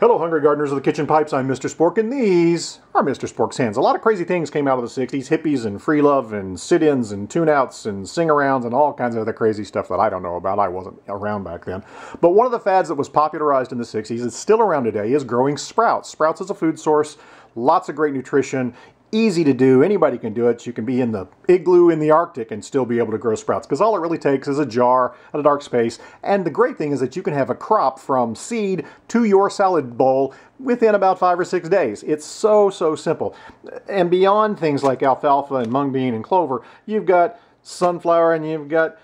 Hello, hungry gardeners of the kitchen pipes. I'm Mr. Spork, and these are Mr. Spork's hands. A lot of crazy things came out of the 60s. Hippies and free love and sit-ins and tune-outs and sing-arounds and all kinds of other crazy stuff that I don't know about. I wasn't around back then. But one of the fads that was popularized in the 60s, it's still around today, is growing sprouts. Sprouts is a food source, lots of great nutrition, easy to do. Anybody can do it. You can be in the igloo in the Arctic and still be able to grow sprouts, because all it really takes is a jar and a dark space. And the great thing is that you can have a crop from seed to your salad bowl within about 5 or 6 days. It's so simple. And beyond things like alfalfa and mung bean and clover, you've got sunflower and you've got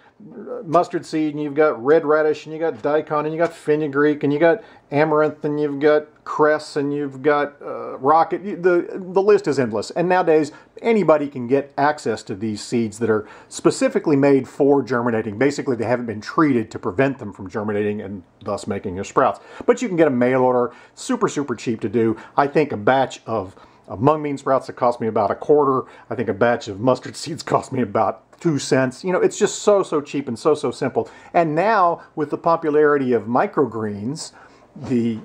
mustard seed and you've got red radish and you got daikon and you got fenugreek and you got amaranth and you've got cress and you've got rocket. The list is endless. And nowadays anybody can get access to these seeds that are specifically made for germinating. Basically, they haven't been treated to prevent them from germinating and thus making your sprouts. But you can get a mail order, super cheap to do. I think a batch of mung bean sprouts that cost me about $1. I think a batch of mustard seeds cost me about 2 cents. You know, it's just so cheap and so simple. And now with the popularity of microgreens, the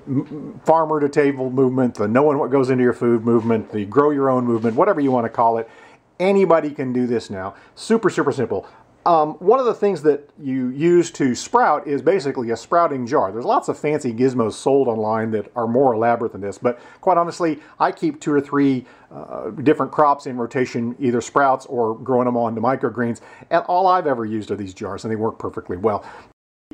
farmer to table movement, the knowing what goes into your food movement, the grow your own movement, whatever you want to call it, anybody can do this now. Super simple. One of the things that you use to sprout is basically a sprouting jar. There's lots of fancy gizmos sold online that are more elaborate than this, but quite honestly, I keep 2 or 3 different crops in rotation, either sprouts or growing them onto microgreens, and all I've ever used are these jars, and they work perfectly well.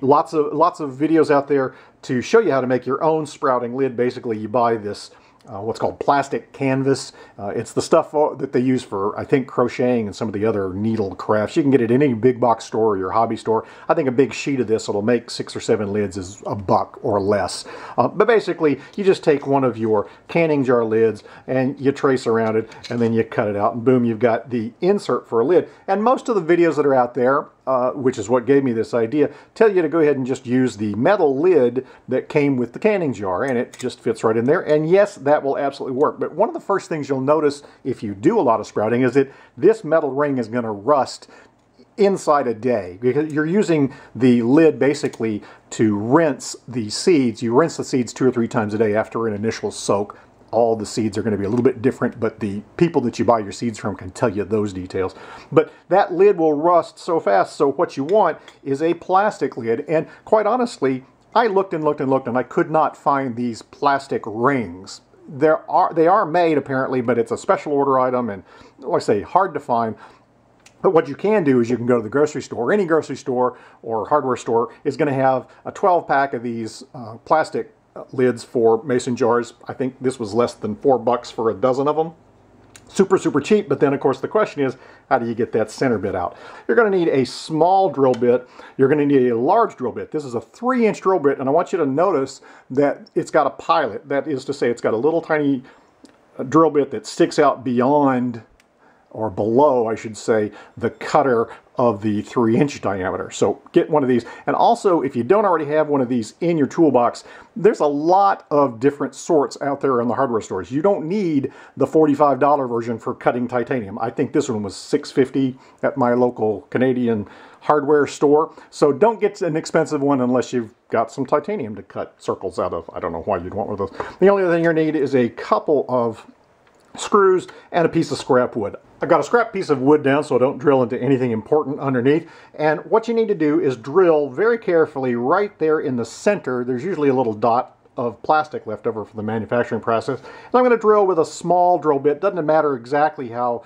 Lots of videos out there to show you how to make your own sprouting lid. Basically, you buy this what's called plastic canvas. It's the stuff that they use for, I think, crocheting and some of the other needle crafts. You can get it in any big box store or your hobby store. I think a big sheet of this that'll make 6 or 7 lids is $1 or less. But basically, you just take one of your canning jar lids and you trace around it and then you cut it out and boom, you've got the insert for a lid. And most of the videos that are out there, which is what gave me this idea, tell you to go ahead and just use the metal lid that came with the canning jar, and it just fits right in there. And yes, that will absolutely work. But one of the first things you'll notice if you do a lot of sprouting is that this metal ring is going to rust inside a day, because you're using the lid basically to rinse the seeds. You rinse the seeds 2 or 3 times a day after an initial soak. All the seeds are going to be a little bit different, but the people that you buy your seeds from can tell you those details. But that lid will rust so fast, so what you want is a plastic lid. And quite honestly, I looked and I could not find these plastic rings. They are made apparently, but it's a special order item, and like I say, hard to find. But what you can do is you can go to the grocery store. Any grocery store or hardware store is going to have a 12-pack of these plastic lids for mason jars. I think this was less than $4 for a dozen of them. Super cheap, but then of course the question is, how do you get that center bit out? You're going to need a small drill bit. You're going to need a large drill bit. This is a 3-inch drill bit, and I want you to notice that it's got a pilot. That is to say, it's got a little tiny drill bit that sticks out beyond, or below, I should say, the cutter of the 3-inch diameter. So get one of these. And also, if you don't already have one of these in your toolbox, there's a lot of different sorts out there in the hardware stores. You don't need the $45 version for cutting titanium. I think this one was $6.50 at my local Canadian hardware store. So don't get an expensive one unless you've got some titanium to cut circles out of. I don't know why you'd want one of those. The only other thing you need is a couple of screws and a piece of scrap wood. I've got a scrap piece of wood down so I don't drill into anything important underneath. And what you need to do is drill very carefully right there in the center. There's usually a little dot of plastic left over for the manufacturing process. And I'm going to drill with a small drill bit. Doesn't matter exactly how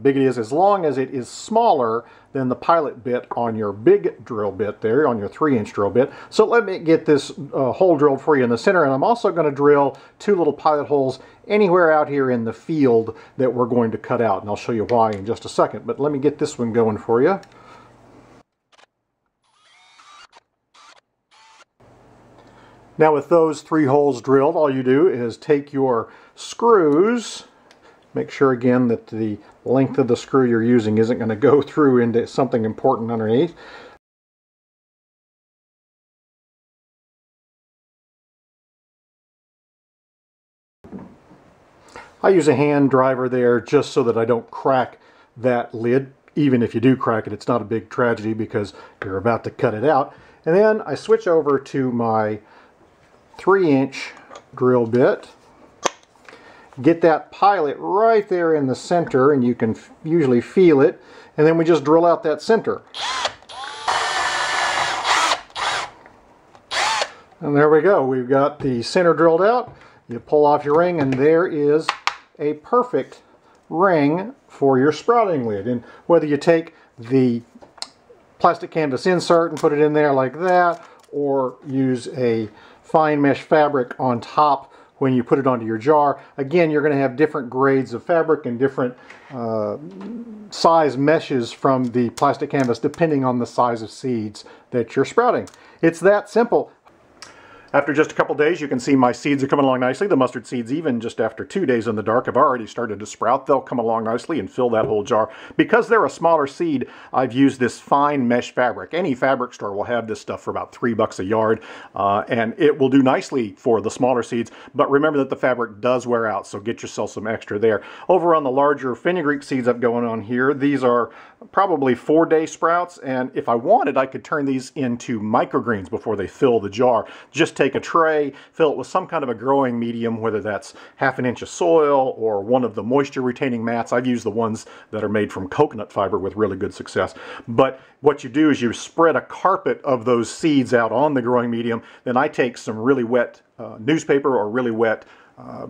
big it is, as long as it is smaller than the pilot bit on your big drill bit there, on your 3-inch drill bit. So let me get this hole drilled for you in the center, and I'm also going to drill 2 little pilot holes anywhere out here in the field that we're going to cut out, and I'll show you why in just a second. But let me get this one going for you. Now with those 3 holes drilled, all you do is take your screws. Make sure again that the length of the screw you're using isn't going to go through into something important underneath. I use a hand driver there just so that I don't crack that lid. Even if you do crack it, it's not a big tragedy because you're about to cut it out. And then I switch over to my 3-inch drill bit. Get that pilot right there in the center, and you can usually feel it. And then we just drill out that center. And there we go. We've got the center drilled out. You pull off your ring, and there is a perfect ring for your sprouting lid. And whether you take the plastic canvas insert and put it in there like that, or use a fine mesh fabric on top when you put it onto your jar, again, you're going to have different grades of fabric and different size meshes from the plastic canvas depending on the size of seeds that you're sprouting. It's that simple. After just a couple days, you can see my seeds are coming along nicely. The mustard seeds, even just after 2 days in the dark, have already started to sprout. They'll come along nicely and fill that whole jar. Because they're a smaller seed, I've used this fine mesh fabric. Any fabric store will have this stuff for about $3 a yard, and it will do nicely for the smaller seeds. But remember that the fabric does wear out, so get yourself some extra there. Over on the larger fenugreek seeds I've going on here, these are probably 4-day sprouts, and if I wanted, I could turn these into microgreens before they fill the jar. Just take a tray, fill it with some kind of a growing medium, whether that's ½ inch of soil or one of the moisture retaining mats. I've used the ones that are made from coconut fiber with really good success. But what you do is you spread a carpet of those seeds out on the growing medium. Then I take some really wet newspaper or really wet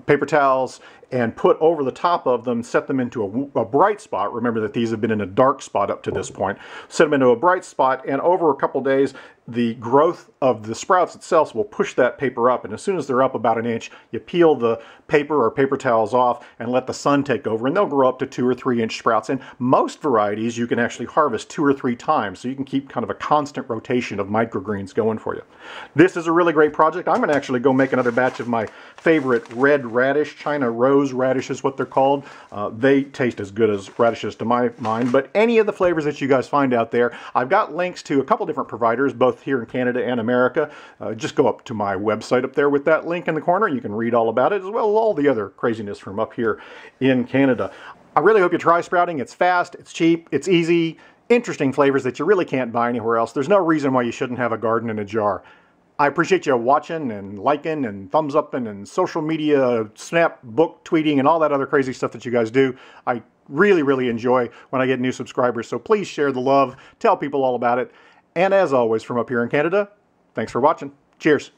paper towels and put over the top of them, set them into a bright spot. Remember that these have been in a dark spot up to this point. Set them into a bright spot, and over a couple days, the growth of the sprouts itself will push that paper up, and as soon as they're up about 1 inch, you peel the paper or paper towels off and let the sun take over, and they'll grow up to 2 or 3 inch sprouts. And most varieties you can actually harvest 2 or 3 times, so you can keep kind of a constant rotation of microgreens going for you. This is a really great project. I'm going to actually go make another batch of my favorite red radish. China rose radish is what they're called. They taste as good as radishes to my mind, but any of the flavors that you guys find out there, I've got links to a couple different providers, both here in Canada and America. Just go up to my website up there with that link in the corner. You can read all about it, as well as all the other craziness from up here in Canada. I really hope you try sprouting. It's fast, it's cheap, it's easy, interesting flavors that you really can't buy anywhere else. There's no reason why you shouldn't have a garden in a jar. I appreciate you watching and liking and thumbs upping and social media, snap, book, tweeting, and all that other crazy stuff that you guys do. I really, really enjoy when I get new subscribers, so please share the love, tell people all about it. And as always, from up here in Canada, thanks for watching. Cheers.